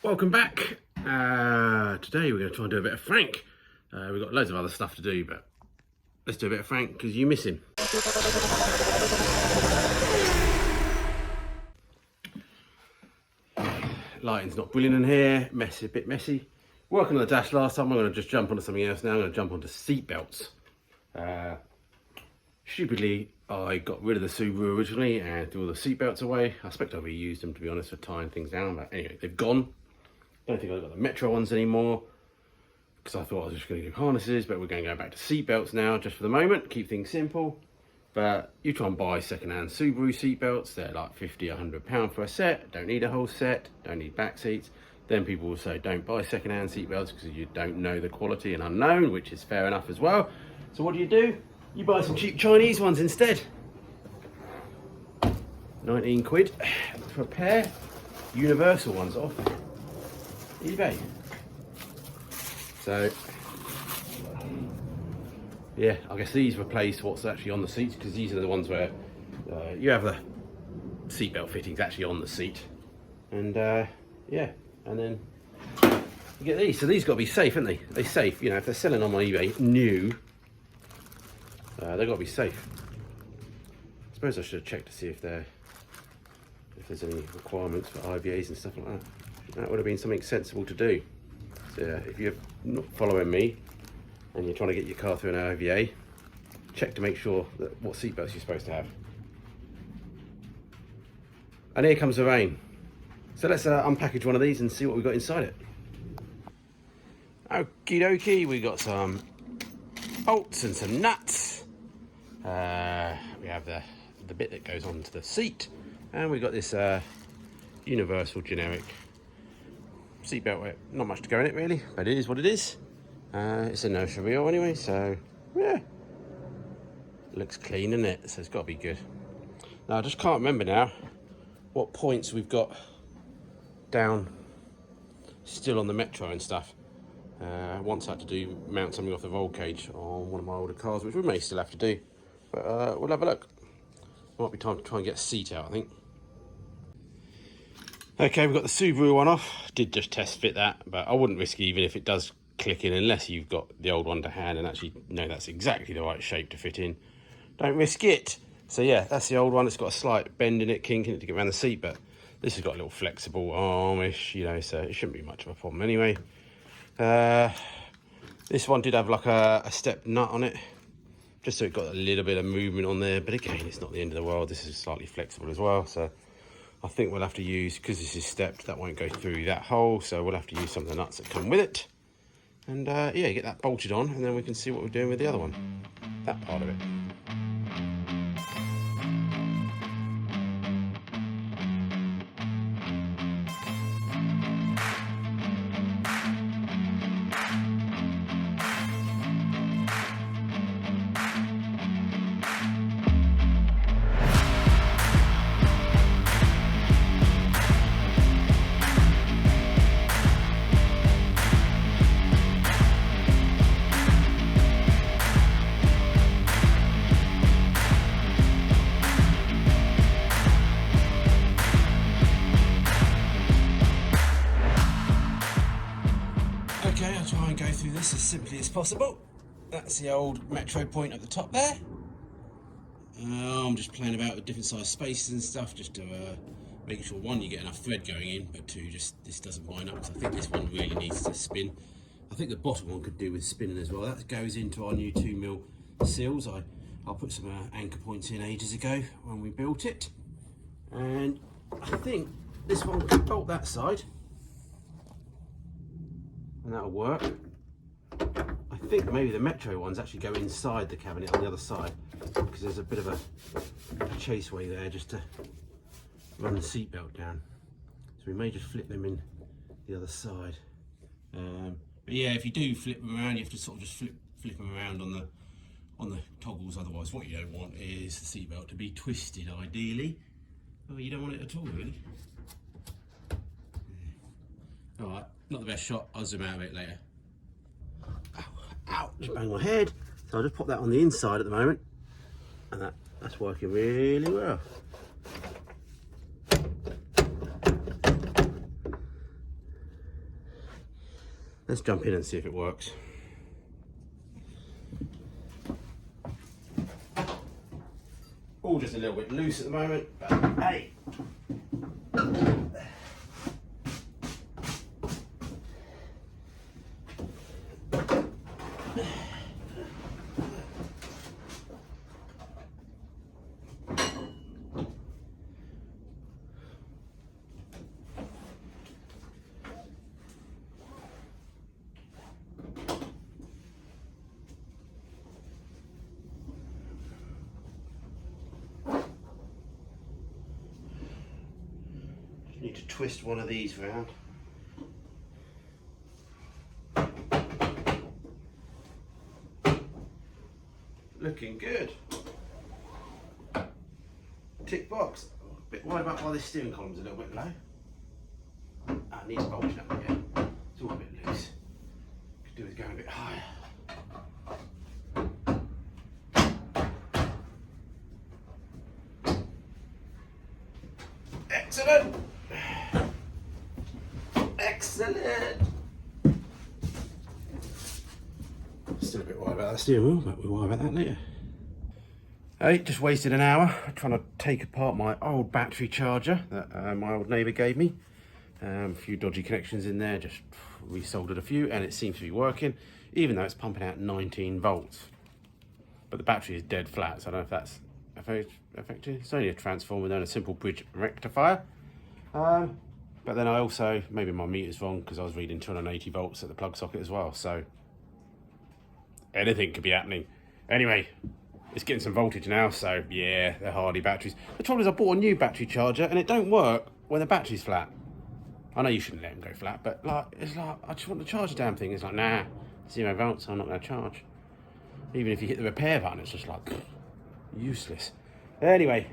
Welcome back. Today we're going to try and do a bit of Frank. We've got loads of other stuff to do, but let's do a bit of Frank because you miss him. Lighting's not brilliant in here, a bit messy. Working on the dash last time, I'm going to just jump onto something else now. I'm going to jump onto seat belts. Stupidly, I got rid of the Subaru originally and threw all the seat belts away. I expect I reused them, to be honest, for tying things down, but anyway, they've gone. Don't think I've got the Metro ones anymore because I thought I was just going to do harnesses, but we're going to go back to seat belts now just for the moment, keep things simple. But you try and buy second-hand Subaru seat belts, they're like £50, £100 for a set, don't need a whole set, don't need back seats. Then people will say don't buy second-hand seat belts because you don't know the quality and unknown, which is fair enough as well. So what do? You buy some cheap Chinese ones instead. 19 quid for a pair, universal ones off eBay. So yeah, I guess these replace what's actually on the seats because these are the ones where you have the seatbelt fittings actually on the seat, and yeah, and then you get these. So these got to be safe, haven't they? They're safe, you know. If they're selling on my eBay new, they've got to be safe. I suppose I should have checked to see if there's any requirements for IVAs and stuff like that. That would have been something sensible to do. So if you're not following me and you're trying to get your car through an IVA, check to make sure that what seatbelts you're supposed to have. And here comes the rain. So let's unpackage one of these and see what we've got inside it. Okie dokie, we got some bolts and some nuts. We have the bit that goes onto the seat, and we've got this universal generic seatbelt. Not much to go in it really, but it is what it is. It's a no real anyway, so yeah, looks clean, isn't it? So it's got to be good. Now I just can't remember now what points we've got down still on the Metro and stuff. Once I had to mount something off the roll cage on one of my older cars, which we may still have to do, but we'll have a look. Might be time to try and get a seat out, I think. Okay, we've got the Subaru one off. Did just test fit that, but I wouldn't risk it even if it does click in unless you've got the old one to hand and actually know that's exactly the right shape to fit in. Don't risk it. So yeah, that's the old one. It's got a slight bend in it, kink in it to get around the seat, but this has got a little flexible armish, you know, so it shouldn't be much of a problem anyway. This one did have like a step nut on it, just so it got a little bit of movement on there, but again, it's not the end of the world. This is slightly flexible as well, so I think we'll have to use, because this is stepped, that won't go through that hole, so we'll have to use some of the nuts that come with it. And yeah, get that bolted on, and then we can see what we're doing with the other one, that part of it. Okay, I'll try and go through this as simply as possible. That's the old Metro point at the top there. I'm just playing about with different size spaces and stuff, just to make sure, one, you get enough thread going in, but two, just this doesn't wind up, because I think this one really needs to spin. I think the bottom one could do with spinning as well. That goes into our new 2mm sills. I'll put some anchor points in ages ago when we built it. And I think this one could bolt that side, and that'll work. I think maybe the Metro ones actually go inside the cabinet on the other side, because there's a bit of a chaseway there just to run the seatbelt down. So we may just flip them in the other side. But yeah, if you do flip them around, you have to sort of just flip them around on the toggles. Otherwise, what you don't want is the seatbelt to be twisted, ideally. Oh, you don't want it at all, really. All right, not the best shot. I'll zoom out of it later. Ow, ow, just bang my head. So I'll just pop that on the inside at the moment, and that's working really well. let's jump in and see if it works. All just a little bit loose at the moment, but hey. Need to twist one of these round. Looking good. Tick box. A bit worried about why this steering column's a little bit low. It needs bolting up again. It's all a bit loose. Could do with going a bit higher. Excellent. Excellent. Still a bit worried about that steering wheel, but we'll worry about that later. Hey, just wasted an hour trying to take apart my old battery charger that my old neighbour gave me. A few dodgy connections in there, just resoldered a few, and it seems to be working, even though it's pumping out 19 volts. But the battery is dead flat, so I don't know if that's effective. It's only a transformer, then a simple bridge rectifier. But then I also, maybe my meter's wrong because I was reading 280 volts at the plug socket as well, so anything could be happening. Anyway, it's getting some voltage now, so yeah, they're hardy batteries. The trouble is I bought a new battery charger and it don't work when the battery's flat. I know you shouldn't let them go flat, but it's like, I just want to charge the damn thing. It's like, nah, 0 volts, I'm not going to charge. Even if you hit the repair button, it's just like, useless. Anyway,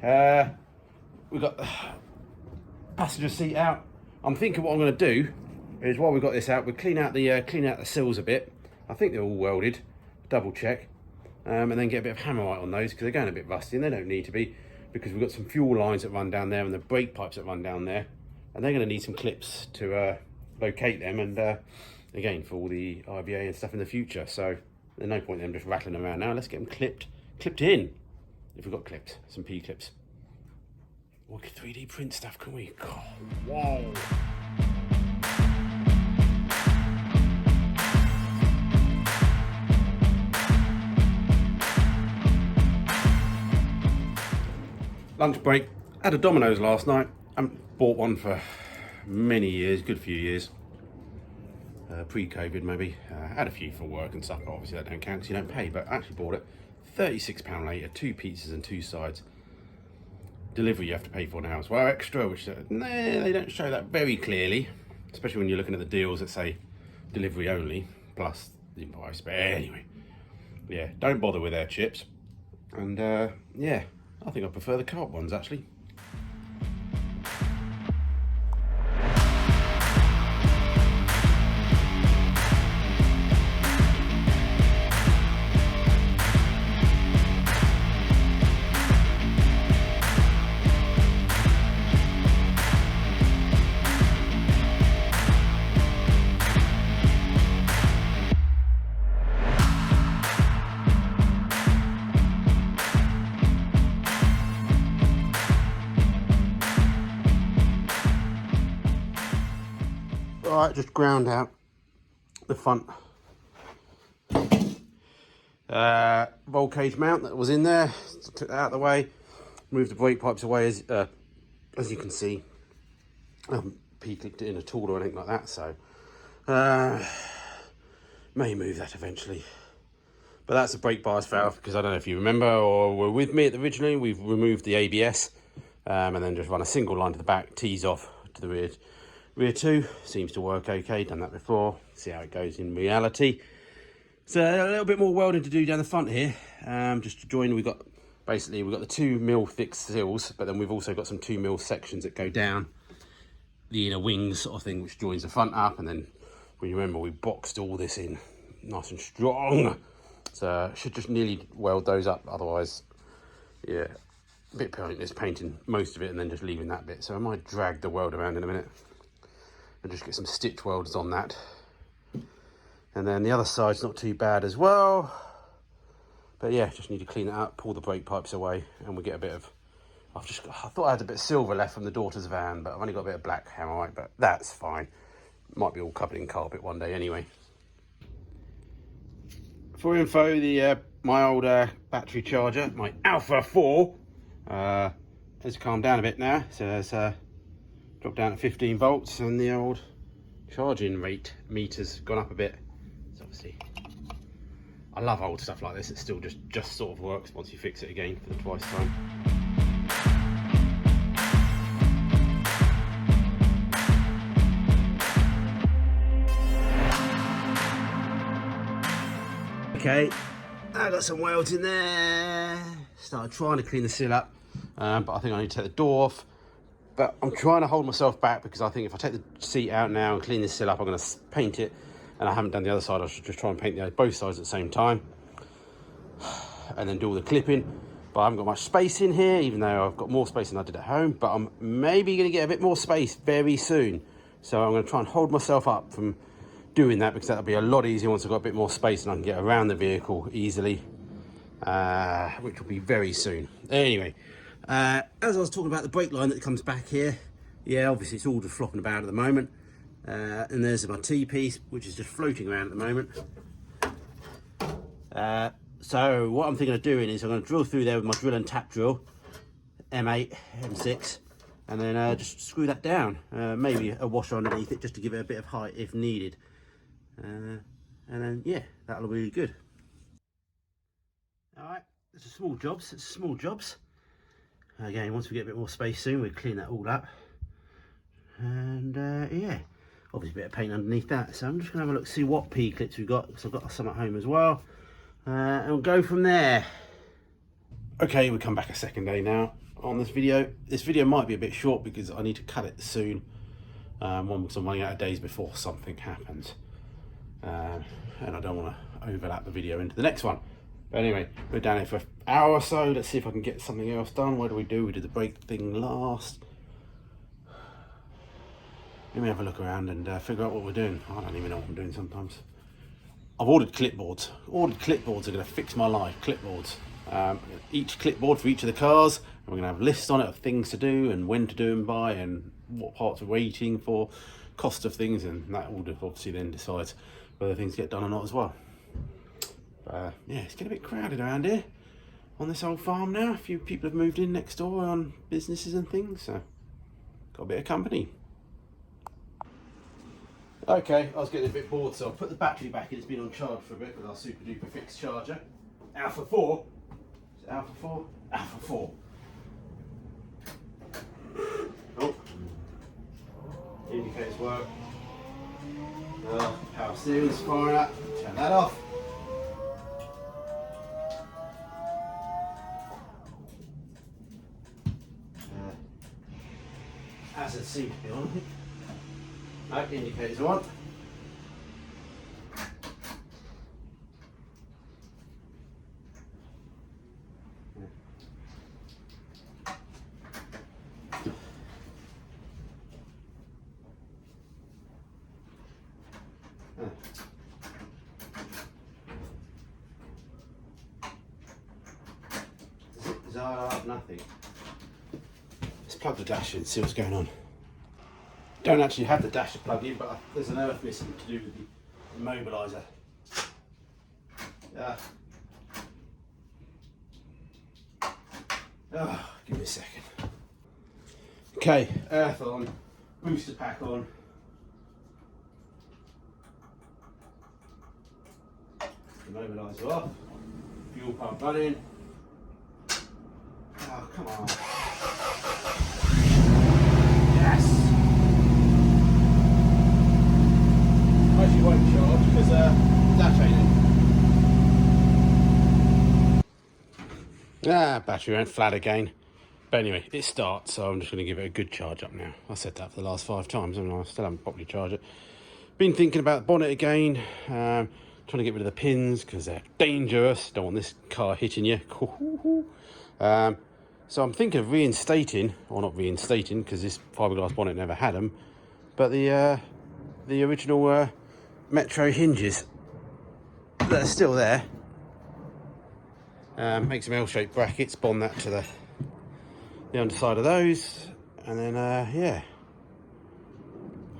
we've got the passenger seat out. I'm thinking what I'm going to do is, while we've got this out, we'll clean out the sills a bit. I think they're all welded, double check, and then get a bit of hammerite on those because they're going a bit rusty, and they don't need to be, because we've got some fuel lines that run down there and the brake pipes that run down there, and they're going to need some clips to locate them, and again, for all the RBA and stuff in the future. So there's no point in them just rattling around now. Let's get them clipped in. If we've got clips, some P clips. We could 3D print stuff, can we? God, whoa. Lunch break. Had a Domino's last night. I haven't bought one for many years, good few years. Pre-COVID maybe. Had a few for work and stuff, but obviously that don't count because you don't pay. But I actually bought it. £36 later, 2 pizzas and 2 sides. Delivery you have to pay for now as well, extra, which they don't show that very clearly, especially when you're looking at the deals that say delivery only plus the price. But anyway, yeah, don't bother with their chips, and yeah, I think I prefer the co-op ones actually. Right, just ground out the front roll cage mount that was in there, took that out of the way, moved the brake pipes away as you can see. I haven't P-clipped it in at all or anything like that, so may move that eventually. But that's a brake bias valve, because I don't know if you remember or were with me at the originally, we've removed the ABS and then just run a single line to the back, tees off to the rear. Rear 2 seems to work okay, done that before, see how it goes in reality. So a little bit more welding to do down the front here, just to join. We've got the 2mm thick sills, but then we've also got some 2mm sections that go down the inner wings sort of thing, which joins the front up. And then we remember we boxed all this in nice and strong, so should just nearly weld those up, otherwise yeah, a bit pointless painting most of it and then just leaving that bit. So I might drag the weld around in a minute and just get some stitch welders on that. And then the other side's not too bad as well. But yeah, just need to clean it up, pull the brake pipes away, and we get a bit of... I thought I had a bit of silver left from the daughter's van, but I've only got a bit of black hammerite, but that's fine. Might be all covered in carpet one day anyway. For info, my old battery charger, my Alpha 4, has calmed down a bit now. So it's dropped down to 15 volts, and the old charging rate meter's gone up a bit. So obviously, I love old stuff like this. It still just sort of works once you fix it again for the twice time. Okay, I got some welds in there. Started trying to clean the sill up, but I think I need to take the door off. But I'm trying to hold myself back because I think if I take the seat out now and clean this sill up, I'm going to paint it. And I haven't done the other side. I should just try and paint both sides at the same time, and then do all the clipping. But I haven't got much space in here, even though I've got more space than I did at home. But I'm maybe going to get a bit more space very soon. So I'm going to try and hold myself up from doing that, because that'll be a lot easier once I've got a bit more space and I can get around the vehicle easily, which will be very soon. Anyway, as I was talking about the brake line that comes back here, yeah, obviously it's all just flopping about at the moment, and there's my T-piece, which is just floating around at the moment. So what I'm thinking of doing is I'm going to drill through there with my drill and tap drill, M8, M6, and then just screw that down, maybe a washer underneath it just to give it a bit of height if needed. And then yeah, that'll be really good. All right, it's a small jobs. Again, once we get a bit more space soon, we'll clean that all up. And yeah, obviously a bit of paint underneath that. So I'm just gonna have a look, see what P clips we've got, because I've got some at home as well, and we'll go from there. Okay, we come back a second day now on this video. This video might be a bit short because I need to cut it soon. One, because I'm running out of days before something happens. And I don't want to overlap the video into the next one. But anyway, we're down here for an hour or so. Let's see if I can get something else done. What do? We did the brake thing last. Let me have a look around and figure out what we're doing. I don't even know what I'm doing sometimes. I've ordered clipboards. Ordered clipboards are going to fix my life. Clipboards. Each clipboard for each of the cars. And we're going to have lists on it of things to do and when to do them by and what parts we're waiting for, cost of things, and that all obviously then decides whether things get done or not as well. But yeah, it's getting a bit crowded around here on this old farm now. A few people have moved in next door on businesses and things, so got a bit of company. Okay, I was getting a bit bored, so I'll put the battery back in. It's been on charge for a bit with our super duper fixed charger. Alpha 4. Is it Alpha 4? Alpha 4. Oh. Indicators work. Power steering is firing up. Turn that off. Hazards seem to be on. No, indicators are on. Nothing. Let's plug the dash in, see what's going on. Don't actually have the dash to plug in, but there's an earth missing to do with the immobiliser. Give me a second. Okay, earth on, booster pack on. Immobiliser off, fuel pump running. Oh, come on. Yes! Actually won't charge because dash ain't in. Battery went flat again. But anyway, it starts, so I'm just going to give it a good charge up now. I said that for the last 5 times and I still haven't properly charged it. Been thinking about bonnet again. Trying to get rid of the pins because they're dangerous. Don't want this car hitting you. So I'm thinking of reinstating, or not reinstating, because this fiberglass bonnet never had them, but the original Metro hinges. that are still there. Make some L-shaped brackets, bond that to the underside of those, and then yeah,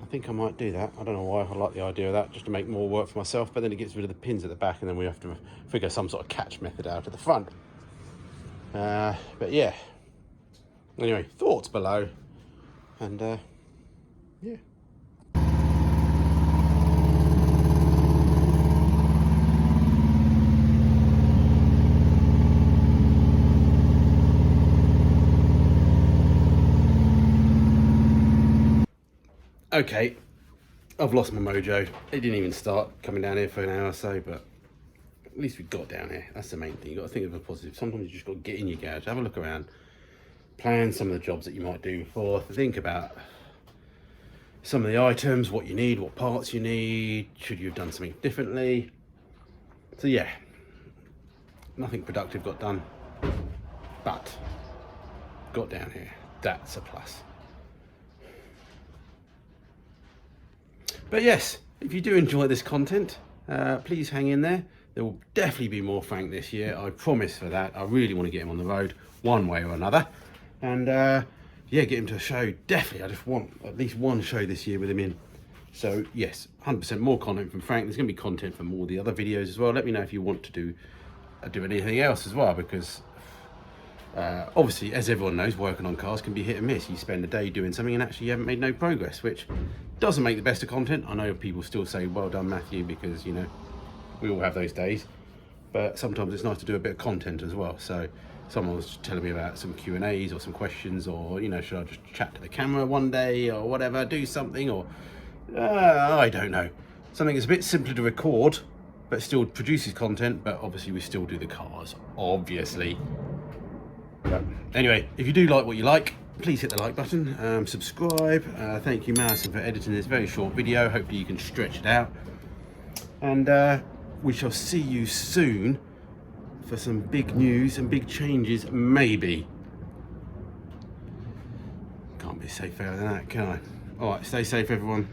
I think I might do that. I don't know why I like the idea of that, just to make more work for myself, but then it gets rid of the pins at the back, and then we have to figure some sort of catch method out at the front. But yeah, anyway, thoughts below, and yeah. Okay, I've lost my mojo. It didn't even start coming down here for an hour or so, but at least we got down here. That's the main thing. You've got to think of a positive. Sometimes you just got to get in your garage, have a look around, plan some of the jobs that you might do before, think about some of the items, what you need, what parts you need, should you have done something differently. So yeah, nothing productive got done, but got down here. That's a plus. But yes, if you do enjoy this content, please hang in there. There will definitely be more Frank this year, I promise for that. I really want to get him on the road one way or another, and yeah, get him to a show. Definitely, I just want at least one show this year with him in. So yes, 100% more content from Frank. There's going to be content from all the other videos as well. Let me know if you want to do anything else as well, because obviously, as everyone knows, working on cars can be hit and miss. You spend a day doing something and actually you haven't made no progress, which doesn't make the best of content. I know people still say, well done, Matthew, because, you know, we all have those days. But sometimes it's nice to do a bit of content as well. So someone was telling me about some Q&As or some questions, or, you know, should I just chat to the camera one day or whatever, do something, or I don't know. Something that's a bit simpler to record, but still produces content, but obviously we still do the cars, obviously. But anyway, if you do like what you like, please hit the like button, subscribe. Thank you, Madison, for editing this very short video. Hopefully you can stretch it out. And we shall see you soon for some big news and big changes, maybe. Can't be safer than that, can I? All right, stay safe, everyone.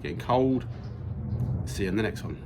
Getting cold. See you in the next one.